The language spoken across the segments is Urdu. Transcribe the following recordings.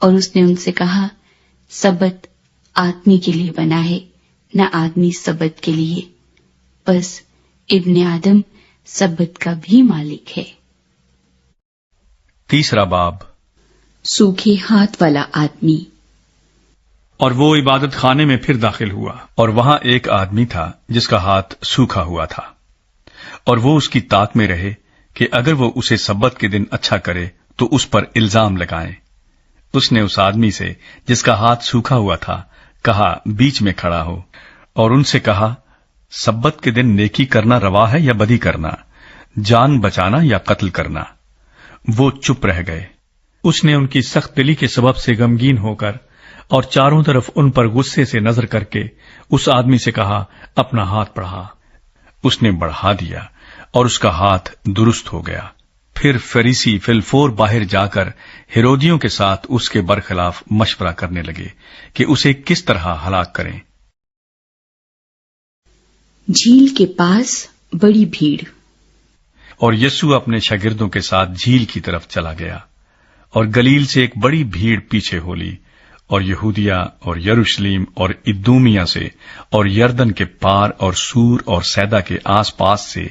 اور اس نے ان سے کہا، سبت آدمی کے لیے بنا ہے، نہ آدمی سبت کے لیے، بس ابن آدم سبت کا بھی مالک ہے۔ تیسرا باب، سوکھے ہاتھ والا آدمی۔ اور وہ عبادت خانے میں پھر داخل ہوا، اور وہاں ایک آدمی تھا جس کا ہاتھ سوکھا ہوا تھا، اور وہ اس کی طاق میں رہے کہ اگر وہ اسے سبت کے دن اچھا کرے تو اس پر الزام لگائیں۔ اس نے اس آدمی سے جس کا ہاتھ سوکھا ہوا تھا کہا، بیچ میں کھڑا ہو، اور ان سے کہا، سبت کے دن نیکی کرنا روا ہے یا بدی کرنا، جان بچانا یا قتل کرنا؟ وہ چپ رہ گئے۔ اس نے ان کی سخت دلی کے سبب سے غمگین ہو کر اور چاروں طرف ان پر غصے سے نظر کر کے اس آدمی سے کہا، اپنا ہاتھ بڑھا۔ اس نے بڑھا دیا اور اس کا ہاتھ درست ہو گیا۔ پھر فریسی فی الفور باہر جا کر ہیرودیوں کے ساتھ اس کے برخلاف مشورہ کرنے لگے کہ اسے کس طرح ہلاک کریں۔ جھیل کے پاس بڑی بھیڑ۔ اور یسوع اپنے شاگردوں کے ساتھ جھیل کی طرف چلا گیا، اور گلیل سے ایک بڑی بھیڑ پیچھے ہو لی، اور یہودیہ اور یروشلیم اور ادومیہ سے اور یردن کے پار اور سور اور سیدا کے آس پاس سے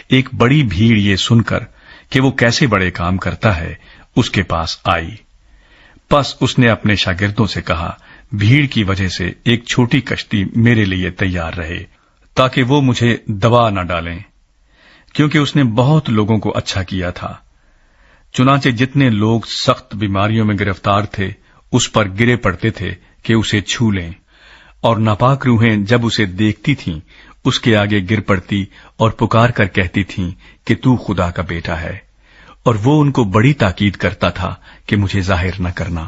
ایک بڑی بھیڑ یہ سن کر کہ وہ کیسے بڑے کام کرتا ہے اس کے پاس آئی۔ پس اس نے اپنے شاگردوں سے کہا، بھیڑ کی وجہ سے ایک چھوٹی کشتی میرے لیے تیار رہے تاکہ وہ مجھے دبا نہ ڈالیں، کیونکہ اس نے بہت لوگوں کو اچھا کیا تھا۔ چنانچہ جتنے لوگ سخت بیماریوں میں گرفتار تھے اس پر گرے پڑتے تھے کہ اسے چھو لیں، اور ناپاک روحیں جب اسے دیکھتی تھیں اس کے آگے گر پڑتی اور پکار کر کہتی تھیں کہ تو خدا کا بیٹا ہے، اور وہ ان کو بڑی تاکید کرتا تھا کہ مجھے ظاہر نہ کرنا۔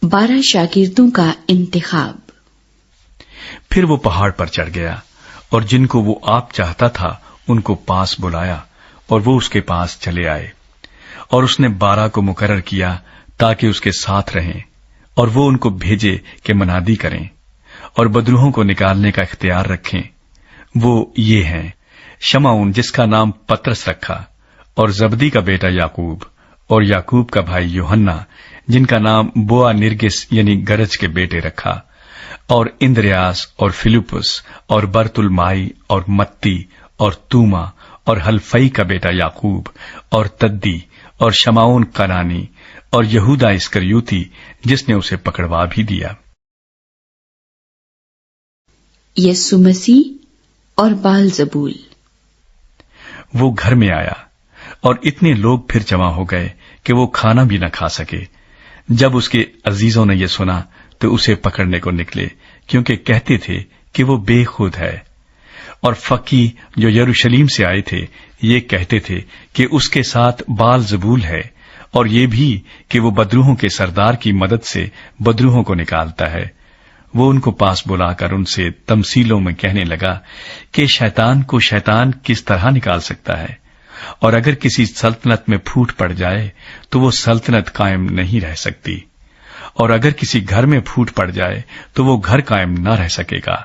12 شاگردوں کا انتخاب۔ پھر وہ پہاڑ پر چڑھ گیا، اور جن کو وہ آپ چاہتا تھا ان کو پاس بلایا، اور وہ اس کے پاس چلے آئے، اور اس نے 12 کو مقرر کیا تاکہ اس کے ساتھ رہیں، اور وہ ان کو بھیجے کہ منادی کریں اور بدروہوں کو نکالنے کا اختیار رکھیں۔ وہ یہ ہیں، شمعون جس کا نام پترس رکھا، اور زبدی کا بیٹا یعقوب، اور یعقوب کا بھائی یوحنا جن کا نام بوا نرگس یعنی گرج کے بیٹے رکھا، اور اندریاس اور فلپس اور برتلمائی اور متی اور توما اور حلفئی کا بیٹا یعقوب اور تدی اور شمعون کنانی اور یہودا اسکریوتی جس نے اسے پکڑوا بھی دیا۔ یسوع مسیح اور بال زبول۔ وہ گھر میں آیا، اور اتنے لوگ پھر جمع ہو گئے کہ وہ کھانا بھی نہ کھا سکے۔ جب اس کے عزیزوں نے یہ سنا تو اسے پکڑنے کو نکلے، کیونکہ کہتے تھے کہ وہ بے خود ہے۔ اور فقی جو یروشلیم سے آئے تھے یہ کہتے تھے کہ اس کے ساتھ بال زبول ہے، اور یہ بھی کہ وہ بدروہوں کے سردار کی مدد سے بدروہوں کو نکالتا ہے۔ وہ ان کو پاس بلا کر ان سے تمثیلوں میں کہنے لگا کہ شیطان کو شیطان کس طرح نکال سکتا ہے، اور اگر کسی سلطنت میں پھوٹ پڑ جائے تو وہ سلطنت قائم نہیں رہ سکتی، اور اگر کسی گھر میں پھوٹ پڑ جائے تو وہ گھر قائم نہ رہ سکے گا،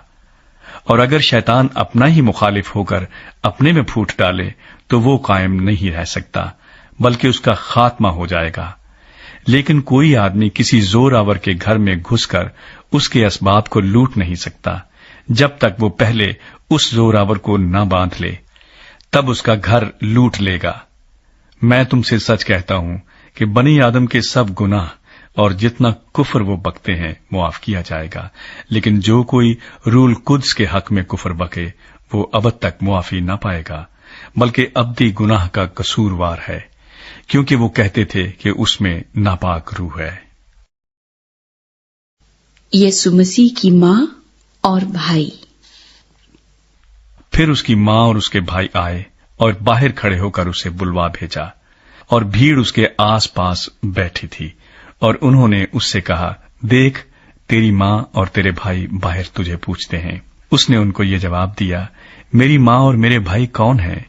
اور اگر شیطان اپنا ہی مخالف ہو کر اپنے میں پھوٹ ڈالے تو وہ قائم نہیں رہ سکتا، بلکہ اس کا خاتمہ ہو جائے گا۔ لیکن کوئی آدمی کسی زور آور کے گھر میں گھس کر اس کے اسباب کو لوٹ نہیں سکتا جب تک وہ پہلے اس زور آور کو نہ باندھ لے، تب اس کا گھر لوٹ لے گا۔ میں تم سے سچ کہتا ہوں کہ بنی آدم کے سب گناہ اور جتنا کفر وہ بکتے ہیں معاف کیا جائے گا، لیکن جو کوئی روح القدس کے حق میں کفر بکے وہ ابد تک معافی نہ پائے گا، بلکہ ابدی گناہ کا قصوروار ہے، کیونکہ وہ کہتے تھے کہ اس میں ناپاک روح ہے۔ یسوع مسیح کی ماں اور بھائی۔ پھر اس کی ماں اور اس کے بھائی آئے اور باہر کھڑے ہو کر اسے بلوا بھیجا، اور بھیڑ اس کے آس پاس بیٹھی تھی، اور انہوں نے اس سے کہا، دیکھ تیری ماں اور تیرے بھائی باہر تجھے پوچھتے ہیں۔ اس نے ان کو یہ جواب دیا، میری ماں اور میرے بھائی کون ہیں؟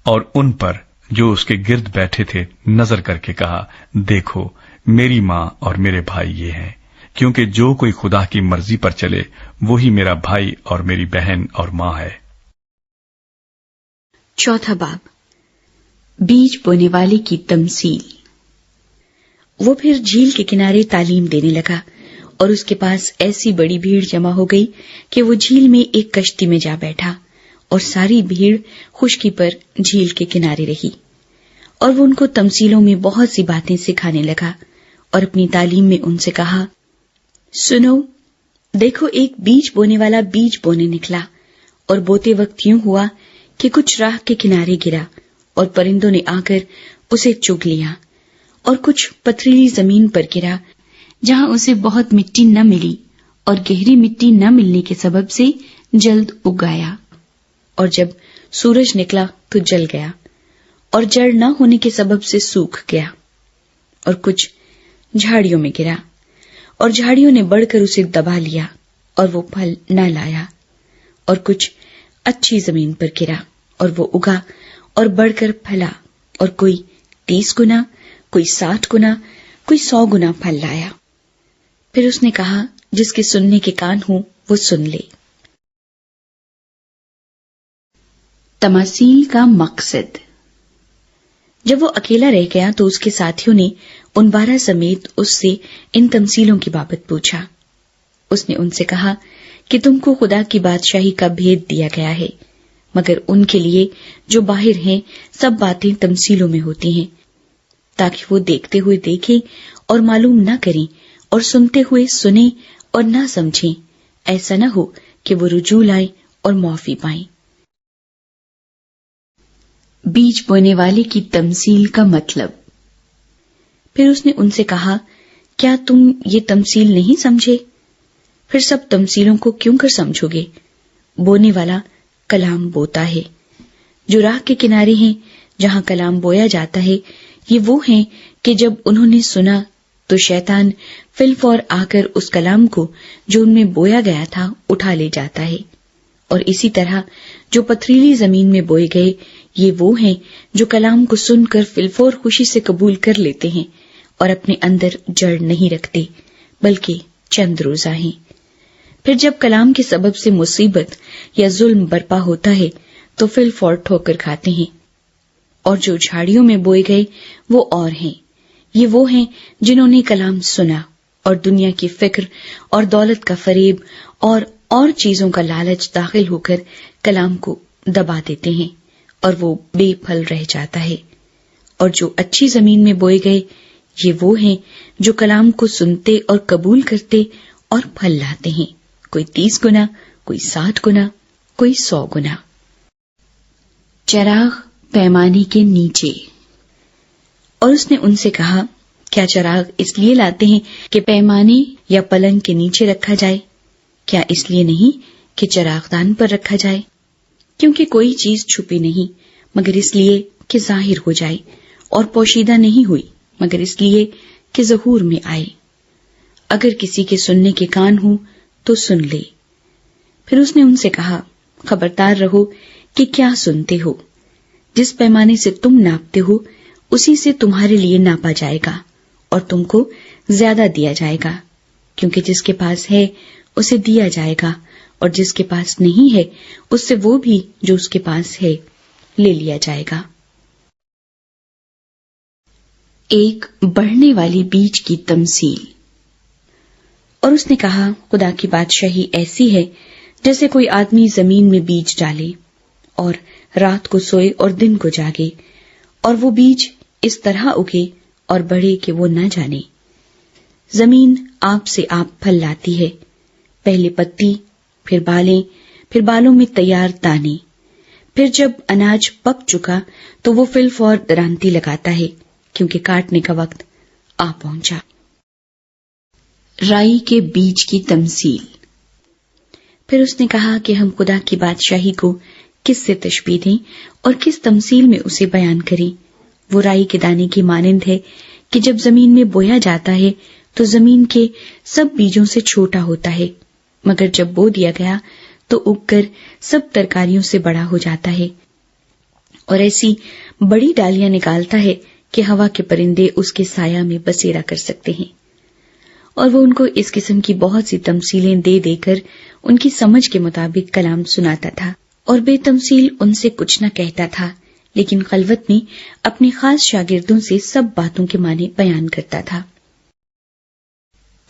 اور ان پر جو اس کے گرد بیٹھے تھے نظر کر کے کہا، دیکھو میری ماں اور میرے بھائی یہ ہیں، کیونکہ جو کوئی خدا کی مرضی پر چلے وہی میرا بھائی اور میری بہن اور ماں ہے۔ چوتھا باب، بیج بونے والے کی تمثیل۔ وہ پھر جھیل کے کنارے تعلیم دینے لگا اور اس کے پاس ایسی بڑی بھیڑ جمع ہو گئی کہ وہ جھیل میں ایک کشتی میں جا بیٹھا اور ساری بھیڑ خشکی پر جھیل کے کنارے رہی، اور وہ ان کو تمثیلوں میں بہت سی باتیں سکھانے لگا اور اپنی تعلیم میں ان سے کہا، سنو، دیکھو ایک بیج بونے والا بیج بونے نکلا، اور بوتے وقت یوں ہوا کہ کچھ راہ کے کنارے گرا اور پرندوں نے آ کر اسے چگ لیا، اور کچھ پتھریلی زمین پر گرا جہاں اسے بہت مٹی نہ ملی، اور گہری مٹی نہ ملنے کے سبب سے جلد اگ آیا، اور جب سورج نکلا تو جل گیا، اور جڑ نہ ہونے کے سبب سے سوکھ گیا، اور کچھ جھاڑیوں میں گرا اور جھاڑیوں نے بڑھ کر اسے دبا لیا اور وہ پھل نہ لایا، اور کچھ اچھی زمین پر گرا اور وہ اگا اور بڑھ کر پھلا، اور کوئی 30 گنا، کوئی 60 گنا، کوئی 100 گنا پھل لایا۔ پھر اس نے کہا، جس کے سننے کے کان ہوں وہ سن لے۔ تماثیل کا مقصد۔ جب وہ اکیلا رہ گیا تو اس کے ساتھیوں نے ان 12 سمیت اس سے ان تمثیلوں کی بابت پوچھا۔ اس نے ان سے کہا کہ تم کو خدا کی بادشاہی کا بھید دیا گیا ہے، مگر ان کے لیے جو باہر ہیں سب باتیں تمثیلوں میں ہوتی ہیں، تاکہ وہ دیکھتے ہوئے دیکھیں اور معلوم نہ کریں، اور سنتے ہوئے سنیں اور نہ سمجھیں، ایسا نہ ہو کہ وہ رجوع لائیں اور معافی پائیں۔ بیج بونے والے کی تمثیل کا مطلب۔ پھر اس نے ان سے کہا، کیا تم یہ تمثیل نہیں سمجھے؟ پھر سب تمثیلوں کو کیوں کر سمجھو گے؟ بونے والا کلام بوتا ہے۔ جو راہ کے کنارے ہیں جہاں کلام بویا جاتا ہے، یہ وہ ہیں کہ جب انہوں نے سنا تو شیطان فی الفور آ کر اس کلام کو جو ان میں بویا گیا تھا اٹھا لے جاتا ہے۔ اور اسی طرح جو پتھریلی زمین میں بوئے گئے، یہ وہ ہیں جو کلام کو سن کر فی الفور خوشی سے قبول کر لیتے ہیں اور اپنے اندر جڑ نہیں رکھتے، بلکہ چند روزہ ہیں۔ پھر جب کلام کے سبب سے مصیبت یا ظلم برپا ہوتا ہے تو فی الفور ٹھوکر کھاتے ہیں۔ اور جو جھاڑیوں میں بوئے گئے وہ اور ہیں، یہ وہ ہیں جنہوں نے کلام سنا اور دنیا کی فکر اور دولت کا فریب اور چیزوں کا لالچ داخل ہو کر کلام کو دبا دیتے ہیں، اور وہ بے پھل رہ جاتا ہے۔ اور جو اچھی زمین میں بوئے گئے، یہ وہ ہیں جو کلام کو سنتے اور قبول کرتے اور پھل لاتے ہیں، کوئی 30 گنا، کوئی 60 گنا، کوئی 100 گنا۔ چراغ پیمانے کے نیچے۔ اور اس نے ان سے کہا، کیا چراغ اس لیے لاتے ہیں کہ پیمانے یا پلنگ کے نیچے رکھا جائے؟ کیا اس لیے نہیں کہ چراغ دان پر رکھا جائے؟ کیونکہ کوئی چیز چھپی نہیں مگر اس لیے کہ ظاہر ہو جائے، اور پوشیدہ نہیں ہوئی مگر اس لیے کہ ظہور میں آئے۔ اگر کسی کے سننے کے کان ہوں تو سن لے۔ پھر اس نے ان سے کہا، خبردار رہو کہ کیا سنتے ہو۔ جس پیمانے سے تم ناپتے ہو اسی سے تمہارے لیے ناپا جائے گا، اور تم کو زیادہ دیا جائے گا، کیونکہ جس کے پاس ہے اسے دیا جائے گا، اور جس کے پاس نہیں ہے اس سے وہ بھی جو اس کے پاس ہے لے لیا جائے گا۔ ایک بڑھنے والی بیج کی تمثیل۔ اور اس نے کہا، خدا کی بادشاہی ایسی ہے جیسے کوئی آدمی زمین میں بیج ڈالے اور رات کو سوئے اور دن کو جاگے، اور وہ بیج اس طرح اگے اور بڑھے کہ وہ نہ جانے۔ زمین آپ سے آپ پھل لاتی ہے، پہلے پتی، پھر بالیں، پھر بالوں میں تیار دانے۔ پھر جب اناج پک چکا تو وہ فی الفور درانتی لگاتا ہے، کیونکہ کاٹنے کا وقت آ پہنچا۔ رائی کے بیج کی تمثیل۔ پھر اس نے کہا کہ ہم خدا کی بادشاہی کو کس سے تشبیہ دیں اور کس تمثیل میں اسے بیان کریں۔ وہ رائی کے دانے کی مانند ہے کہ جب زمین میں بویا جاتا ہے تو زمین کے سب بیجوں سے چھوٹا ہوتا ہے، مگر جب بو دیا گیا تو اگ کر سب ترکاریوں سے بڑا ہو جاتا ہے، اور ایسی بڑی ڈالیاں نکالتا ہے کہ ہوا کے پرندے اس کے سایہ میں بسیرا کر سکتے ہیں۔ اور وہ ان کو اس قسم کی بہت سی تمثیلیں دے دے کر ان کی سمجھ کے مطابق کلام سناتا تھا، اور بے تمثیل ان سے کچھ نہ کہتا تھا، لیکن خلوت میں اپنے خاص شاگردوں سے سب باتوں کے معنی بیان کرتا تھا۔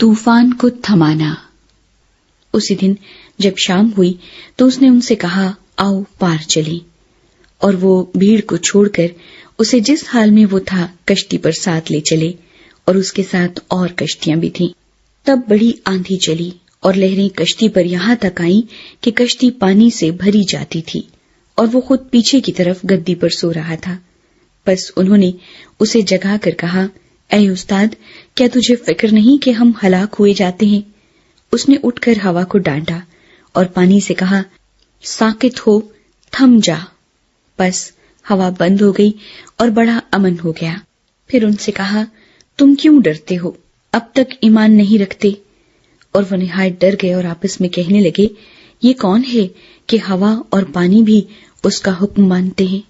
طوفان کو تھمانا۔ اسی دن جب شام ہوئی تو اس نے ان سے کہا، آؤ پار چلیں، اور وہ بھیڑ کو چھوڑ کر اسے جس حال میں وہ تھا کشتی پر ساتھ لے چلے، اور اس کے ساتھ اور کشتیاں بھی تھیں۔ تب بڑی آندھی چلی اور لہریں کشتی پر یہاں تک آئیں کہ کشتی پانی سے بھری جاتی تھی، اور وہ خود پیچھے کی طرف گدی پر سو رہا تھا۔ بس انہوں نے اسے جگا کر کہا، اے استاد، کیا تجھے فکر نہیں کہ ہم ہلاک ہوئے جاتے ہیں؟ اس نے اٹھ کر ہوا کو ڈانٹا اور پانی سے کہا، ساکت ہو، تھم جا۔ بس ہوا بند ہو گئی اور بڑا امن ہو گیا۔ پھر ان سے کہا، تم کیوں ڈرتے ہو؟ اب تک ایمان نہیں رکھتے؟ اور وہ نہایت ڈر گئے اور آپس میں کہنے لگے، یہ کون ہے کہ ہوا اور پانی بھی اس کا حکم مانتے ہیں؟